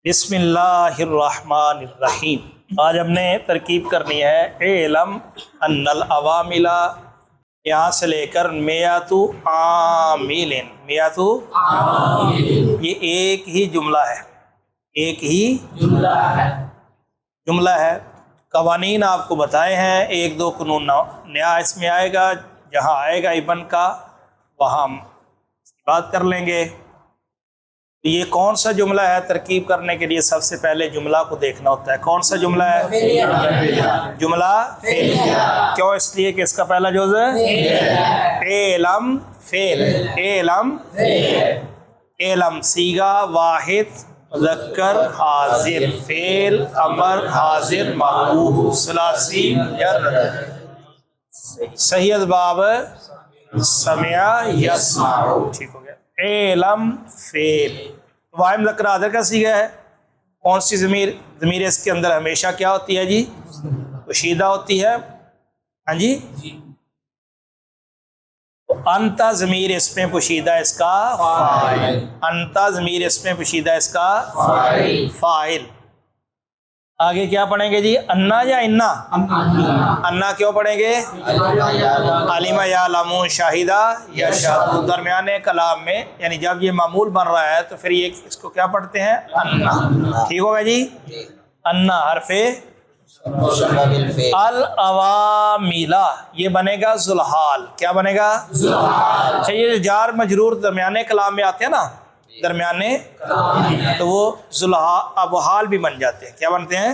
بسم اللہ الرحمن الرحیم۔ آج ہم نے ترکیب کرنی ہے اعلم ان العوامل، یہاں سے لے کر میاتو عامل، میاتو یہ ایک ہی جملہ ہے، ایک ہی جملہ ہے۔ قوانین آپ کو بتائے ہیں، ایک دو قانون نیا اس میں آئے گا، جہاں آئے گا ابن کا وہاں ہم بات کر لیں گے۔ یہ کون سا جملہ ہے؟ ترکیب کرنے کے لیے سب سے پہلے جملہ کو دیکھنا ہوتا ہے۔ کون سا جملہ ہے؟ جملہ فعلیہ۔ کیوں؟ اس لیے کہ اس کا پہلا جز اعلم فعل، اعلم اعلم صیغہ واحد مذکر حاضر، فعل امر حاضر محذوف ثلاثی جر، صحیح اسباب سمع یسمع، ٹھیک ہو گیا۔ اعلم فعل واحد مذکر حاضر کا صیغہ ہے۔ کون سی ضمیر؟ ضمیر اس کے اندر ہمیشہ کیا ہوتی ہے جی؟ پوشیدہ ہوتی ہے، ہاں جی۔ انتا ضمیر اس میں پوشیدہ اس کا فاعل، انتا ضمیر اس میں پوشیدہ اس کا فاعل۔ آگے کیا پڑھیں گے جی؟ انا یا انا؟ انا کیوں پڑھیں گے؟ علم یعلم شاہدہ یشہد، درمیان کلام میں، یعنی جب یہ معمول بن رہا ہے تو پھر یہ اس کو کیا پڑھتے ہیں؟ انا، ٹھیک ہوگا جی۔ انا حرف العوامل، یہ بنے گا ذوالحال، کیا بنے گا؟ ذوالحال۔ اچھا، یہ جار مجرور درمیانے کلام میں آتے ہیں نا، درمیانے، تو وہ اب حال بھی بن جاتے ہیں، کیا بنتے ہیں؟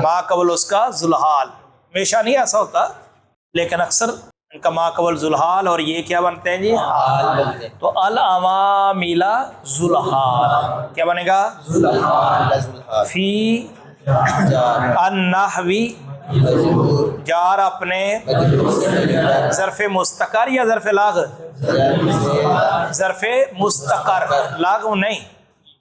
ما قبل اس کا ذوالحال۔ ہمیشہ نہیں ایسا ہوتا، لیکن اکثر ان کا ما قبل ذوالحال اور یہ کیا بنتے ہیں جی؟ حال۔ تو العوامل ذوالحال کیا بنے گا؟ فی النحوی، جار اپنے ظرف مستقر یا ظرف لاغ؟ ظرف مستقر، لاغ نہیں،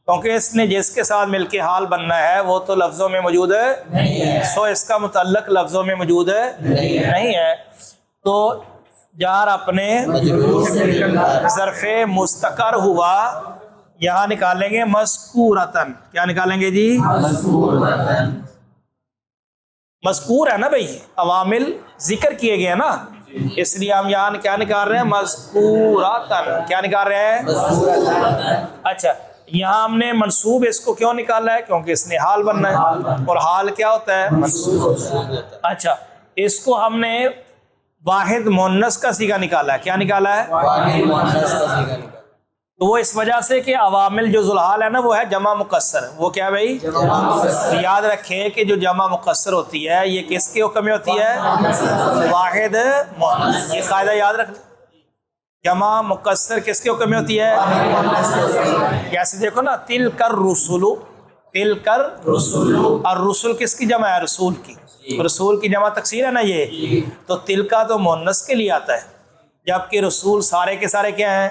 کیونکہ اس نے جس کے ساتھ مل کے حال بننا ہے وہ تو لفظوں میں موجود ہے، سو اس کا متعلق لفظوں میں موجود نہیں ہے، تو جار اپنے ظرف مستقر ہوا، یہاں نکالیں گے مذکورتن، کیا نکالیں گے جی؟ مذکور ہے نا بھائی، عوامل ذکر کیے گئے نا، اس لیے ہم یہاں کیا نکال رہے ہیں؟ مذکورتن، کیا نکال رہے ہیں؟ اچھا، یہاں ہم نے منصوب اس کو کیوں نکالا ہے؟ کیونکہ اس نے حال بننا ہے، اور حال کیا ہوتا ہے؟ منصوب۔ اچھا، اس کو ہم نے واحد مؤنث کا صیغہ نکالا ہے، کیا نکالا ہے؟ واحد مؤنث کا صیغہ نکالا، تو وہ اس وجہ سے کہ عوامل جو ذوالحال ہے نا وہ ہے جمع مکسر، وہ کیا بھائی؟ یاد رکھیں کہ جو جمع مکسر ہوتی ہے یہ کس کے حکم میں ہوتی ہے؟ واحد مؤنث، یہ قاعدہ یاد رکھنا، جمع مکسر کس کے حکم میں ہوتی ہے؟ جیسے دیکھو نا، تل کر رسول، تل کر رسول، اور رسول کس کی جمع ہے؟ رسول کی، رسول کی جمع تکسیر ہے نا یہ، تو تل کا تو مؤنث کے لیے آتا ہے، جبکہ رسول سارے کے سارے کیا ہیں؟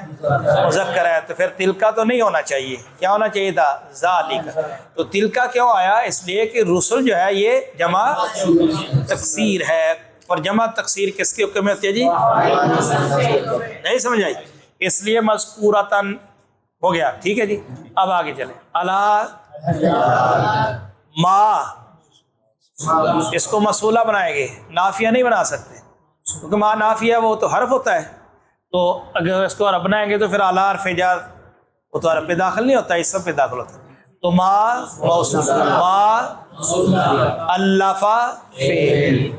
مذکر ہے، تو پھر تل کا تو نہیں ہونا چاہیے، کیا ہونا چاہیے تھا؟ ذالک۔ تو تل کا کیوں آیا؟ اس لیے کہ رسول جو ہے یہ جمع تکسیر ہے، اور جمع تکسیر کس کے حکم میں ہوتی ہے جی؟ نہیں سمجھ آئی؟ اس لیے مذکورتن ہو گیا، ٹھیک ہے جی۔ اب آگے چلیں، الا ما، اس کو موصولہ بنائیں گے، نافیہ نہیں بنا سکتے، کیونکہ ما نافیہ وہ تو حرف ہوتا ہے، تو اگر اس کو عرب بنائیں گے تو پھر اعلی حرف جر، وہ تو عرب پہ داخل نہیں ہوتا، اس سب پہ داخل ہوتا ہے، تو ما موصول، ما الفا فعل،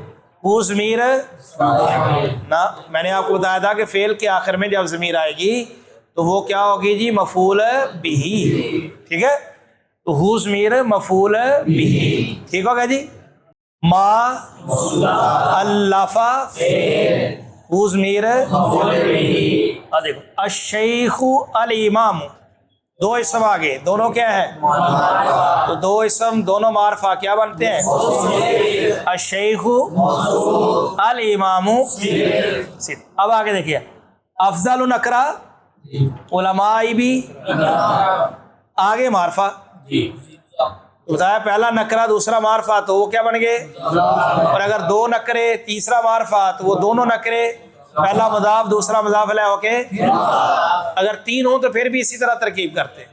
ہو ضمیر نا، میں نے آپ کو بتایا تھا کہ فعل کے آخر میں جب ضمیر آئے گی تو وہ کیا ہوگی جی؟ مفعول بہ، ٹھیک ہے، تو ہو ضمیر مفعول بہ، ٹھیک ہوگا جی۔ ما الفا فعل، ہو ضمیر مفعول بہ، دیکھو الشیخ الامام، دو اسم آگے، دونوں کیا ہیں؟ تو دو اسم دونوں معرفہ کیا بنتے ہیں؟ الشیخ الامام۔ اب آگے دیکھیے، افضل نکرہ، علماء بھی، آگے معرفہ، بتایا پہلا نکرہ دوسرا معرفہ، تو وہ کیا بن گئے؟ اور اگر دو نکرے تیسرا معرفہ تو وہ دونوں نکرے، پہلا مضاف دوسرا مضاف الیہ، اوکے، اگر تین ہوں تو پھر بھی اسی طرح ترکیب کرتے ہیں۔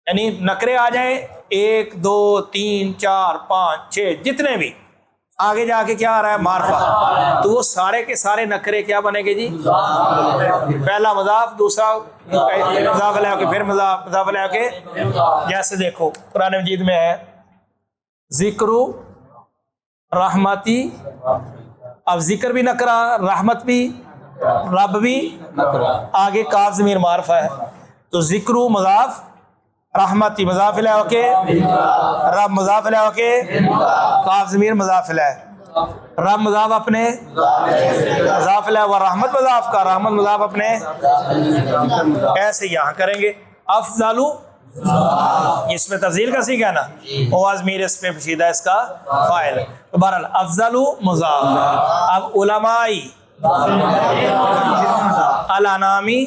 یعنی نکرے آ جائیں 1 2 3 4 5 6 جتنے بھی، آگے جا کے کیا آ رہا ہے معرفہ، تو وہ سارے کے سارے نکرے کیا بنے گے جی؟ پہلا مضاف، دوسرا مضاف الیہ کے، پھر مضاف الیہ کے. جیسے دیکھو قرآن مجید میں ہے ذکر رحمتی، اب ذکر بھی نکرا، رحمت بھی، رب بھی، آگے کاف ضمیر معرفہ ہے، تو ذکر مضاف، رحمتی مضاف الیہ کے، رب مضاف الیہ کے، کاف ضمیر مضاف الیہ، رب مضاف اپنے مضاف الیہ و رحمت مضاف کا، رحمت مضاف اپنے. ایسے یہاں کریں گے. افضل اس میں تفضیل کا صیغہ ہے نا، وہ ضمیر اس پہ پوشیدہ اس کا فاعل. تو بہرحال افضل مضاف. اب علمائی، الانامی،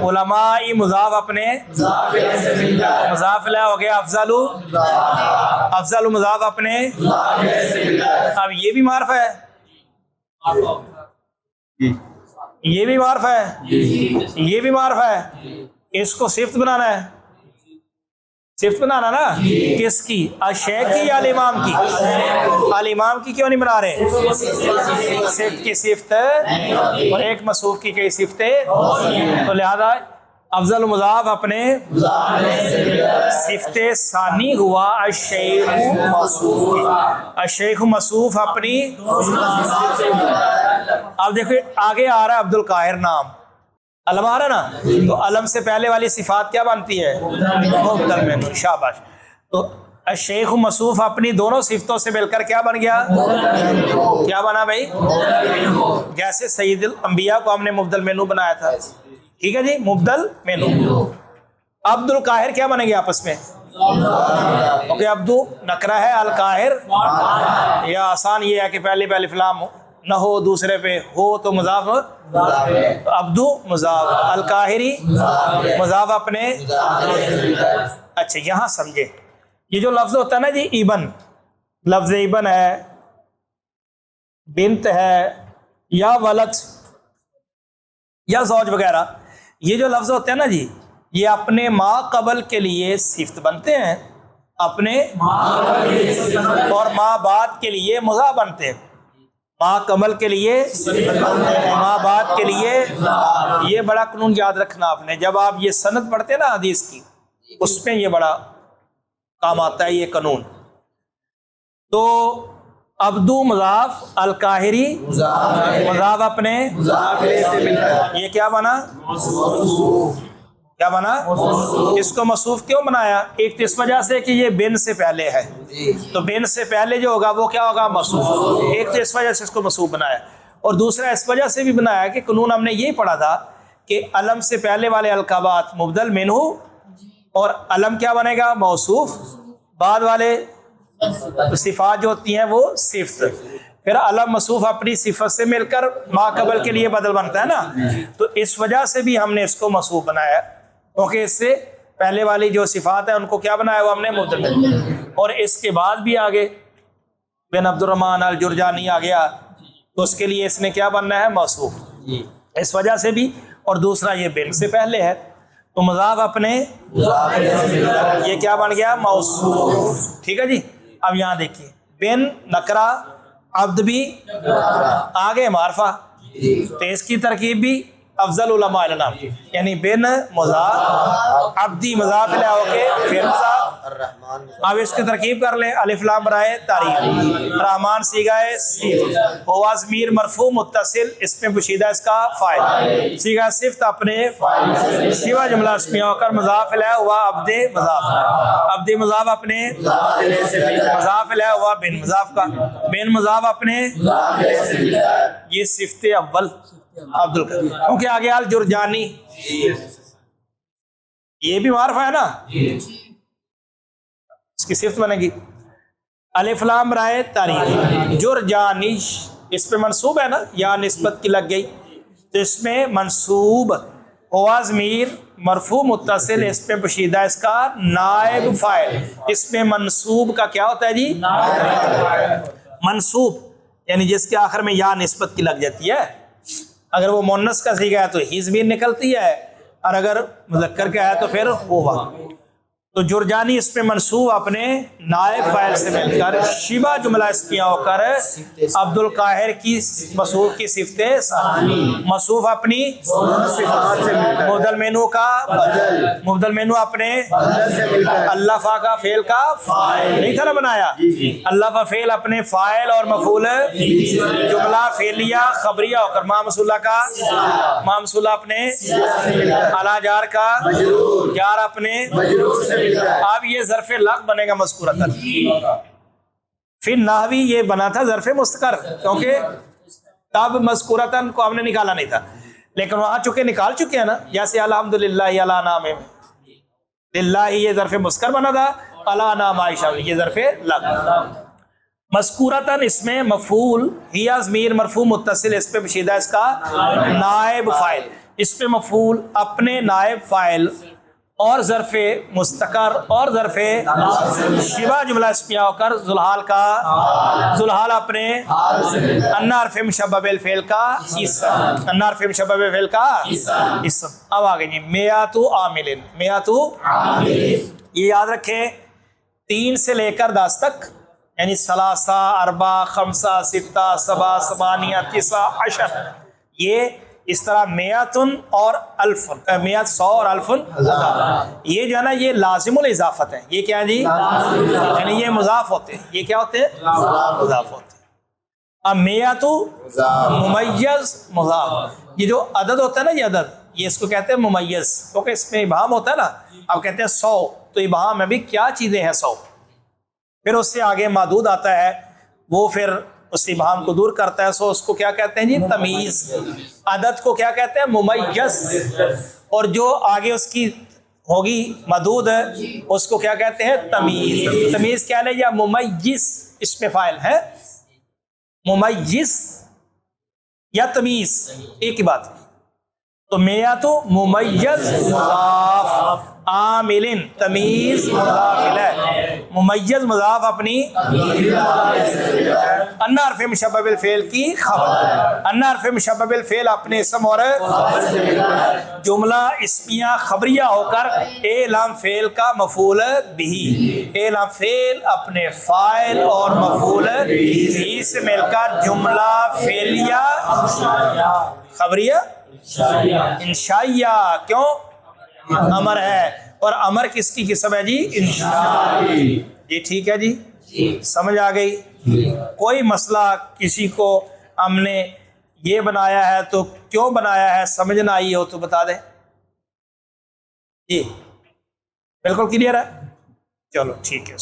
علمائی مضاف اپنے مضاف الیہ ہو گیا، افضل، افضل مضاف اپنے. اب یہ بھی معرفہ ہے، یہ بھی معرفہ ہے، یہ بھی معرفہ ہے. اس کو صفت بنانا ہے، صفت بنانا نا. کس کی؟ الشیخ کی یا الامام کی؟ الامام کی کیوں نہیں بنا رہے؟ صفت کی صفت اور ایک موصوف کی کئی صفتیں، تو لہذا افضل مضاف اپنے صفت ثانی ہوا الشیخ موصوف، الشیخ موصوف اپنی. اب دیکھیں آگے آ رہا ہے عبد القاہر نام، علم آ رہا نا، تو علم سے پہلے والی صفات کیا بنتی ہے؟ مبدل منہ. شاباش. تو الشیخ موصوف اپنی دونوں صفتوں سے مل کر کیا بن گیا؟ کیا بنا بھائی؟ جیسے سید الانبیاء کو ہم نے مبدل منہ بنایا تھا، ٹھیک ہے جی، مبدل منہ. عبد القاہر کیا بنے گے آپس میں؟ اوکے، عبدو نکرہ ہے، القاہر یا آسان یہ ہے کہ پہلے پہلے فلام نہ ہو، دوسرے پہ ہو تو مضاف، عبدو مضاف، القاہری مضاف اپنے. اچھا یہاں سمجھے، یہ جو لفظ ہوتا ہے نا جی ابن، لفظ ابن ہے، بنت ہے، یا ولد یا زوج وغیرہ، یہ جو لفظ ہوتے ہیں نا جی، یہ اپنے ما قبل کے لیے صفت بنتے ہیں، اپنے اور ما بعد کے لیے مضاف بنتے ہیں. ما قبل کے لیے، ما بعد کے لیے. یہ بڑا قانون یاد رکھنا آپ نے، جب آپ یہ سند پڑھتے ہیں نا حدیث کی، اس میں یہ بڑا کام آتا ہے یہ قانون. تو عبدو مضاف، القاہری مضاف اپنے، یہ کیا بنا؟ کیا بنا؟ اس کو موصوف کیوں بنایا؟ ایک تو اس وجہ سے کہ یہ بن سے پہلے ہے، تو بن سے پہلے جو ہوگا وہ کیا ہوگا؟ موصوف. ایک تو اس وجہ سے اس کو موصوف بنایا، اور دوسرا اس وجہ سے بھی بنایا کہ قانون ہم نے یہی پڑھا تھا کہ علم سے پہلے والے القابات مبدل منہ، اور علم کیا بنے گا؟ موصوف. بعد والے صفات جو ہوتی ہیں وہ صفت، پھر علم موصوف اپنی صفت سے مل کر ما قبل کے لیے بدل بنتا ہے نا. تو اس وجہ سے بھی ہم نے اس کو موصوف بنایا، کیونکہ اس سے پہلے والی جو صفات ہیں ان کو کیا بنایا؟ وہ ہم نے مبدل منہ. اور اس کے بعد بھی آگے بن عبد الرحمن الجرجانی آ گیا، تو اس کے لیے اس نے کیا بننا ہے؟ موصوف. اس وجہ سے بھی، اور دوسرا یہ بن سے پہلے ہے، تو مضاف اپنے یہ کیا بن گیا؟ موصوف. ٹھیک ہے جی. اب یہاں دیکھیے، بن نکرہ، عبد بھی، آگے معرفہ، تو اس کی ترکیب بھی افضل علماء النام، یعنی بن مضاف، عبدی مضاف الیہ ہو کے پھر مضاف. اب اس کی ترکیب کر لیں، الف لام برائے تعریف، رحمان صیغہ صفت، ہوا ضمیر مرفوع متصل، اس میں پوشیدہ اس کا فاعل، صیغہ صفت اپنے سوا جملہ اسمیہ ہو کر مضاف الیہ ہوا عبد مضاف، عبد مضاف اپنے مضاف الیہ ہوا بن مضاف کا، بن مضاف اپنے. یہ صفت اول عبد القادر، کیونکہ آگے الجرجانی یہ بھی معرفہ ہے نا، اس کی صفت بنے گی. الف لام برائے تعریف، جرجانی اس پہ منصوب ہے نا، یا نسبت کی لگ گئی، تو اس میں منصوب ہوا ضمیر مرفوع متصل، اس پہ پوشیدہ اس کا نائب فاعل. اس میں منصوب کا کیا ہوتا ہے جی؟ منصوب یعنی جس کے آخر میں یا نسبت کی لگ جاتی ہے. اگر وہ مؤنث کا صیغہ ہے تو ہی ضمیر نکلتی ہے، اور اگر مذکر کا ہے تو پھر ہوا. تو جرجانی اس میں منصوب اپنے نائب فاعل سے مل کر، شبہ جملہ اسمیہ ہو کر عبد القاہر کی مصروف کی صفت مصروف اپنی مبدل مینو کا مبدل مینو اپنے اللہ فا کا فعل کا فاعل نہیں تھا نا بنایا، اللہ فا فعل اپنے فاعل اور مفعول جملہ فعلیہ خبریہ ہو کر مامصولہ کا مامصولہ اپنے اعلی جار کا جار اپنے، اب یہ ظرف لغو بنے گا مذکورتاً، پھر نحوی یہ بنا تھا ظرف مستقر، کیونکہ تب مذکورتاً کو ہم نے نکالا نہیں تھا، لیکن وہاں چکے نکال چکے ہیں نا، جیسے الحمدللہ علی نعم للہ یہ ظرف مستقر بنا تھا، علی نعم عائشہ یہ ظرف لغو۔ مذکورتاً اس میں مفعول ہی ضمیر مرفوع متصل، اس پہ پوشیدہ اس کا نائب فاعل، اس پہ مفعول اپنے نائب فاعل اور ظرف مستقر اور ظرف شبہ جملہ اسمیہ ہو کر ذوالحال کا ذوالحال اپنے ان حرف مشبہ بالفعل کا اسم، ان حرف مشبہ بالفعل کا اسم۔ اب آگے جی میات عامل، میات یہ یاد رکھیں 3 سے لے کر 10 تک، یعنی ثلاثہ اربع خمسہ ستہ سبع ثمانیہ تسع عشر، یہ اس طرح میاتن اور الفن، میات 100 اور الفن 1000، یہ جو ہے نا یہ لازم الاضافت ہے، یہ کیا ہے جی یعنی یہ مضاف ہوتے ہیں، یہ کیا ہوتے ہیں مضاف ہوتے ہیں۔ اب میاتو ممیز مضاف، یہ جو عدد ہوتا ہے نا یہ عدد، یہ اس کو کہتے ہیں ممیز، کیونکہ اس میں ابہام ہوتا ہے نا، اب کہتے ہیں 100 تو ابہام میں بھی کیا چیزیں ہیں 100، پھر اس سے آگے معدود آتا ہے وہ پھر اس ابہام کو دور کرتا ہے، سو اس کو کیا کہتے ہیں جی تمیز، عدد کو کیا کہتے ہیں ممیز، اور جو آگے اس کی ہوگی مدود اس کو کیا کہتے ہیں تمیز۔ تمیز کیا ہے یا ممیز، اس میں فاعل ہے ممیز یا تمیز ایک ہی بات، تو میاتو ممیز مضاف عامل تمیز مضاف الیہ، ممیز مضاف اپنی ان حرف مشبہ بالفعل کی خبر، ان حرف مشبہ بالفعل اپنے اسم اور جملہ اسمیہ خبریہ ہو کر اے لام فعل کا مفعول بھی، اے لام فعل اپنے فاعل اور مفعول بھی سے مل کر جملہ فعلیہ خبریہ انشائیہ، کیوں امر ہے، اور امر کس کی قسم ہے جی انشاء، جی ٹھیک ہے جی سمجھ آ گئی۔ کوئی مسئلہ کسی کو ہم نے یہ بنایا ہے تو کیوں بنایا ہے سمجھ نہ آئی ہو تو بتا دیں جی، بالکل کلیئر ہے، چلو ٹھیک ہے۔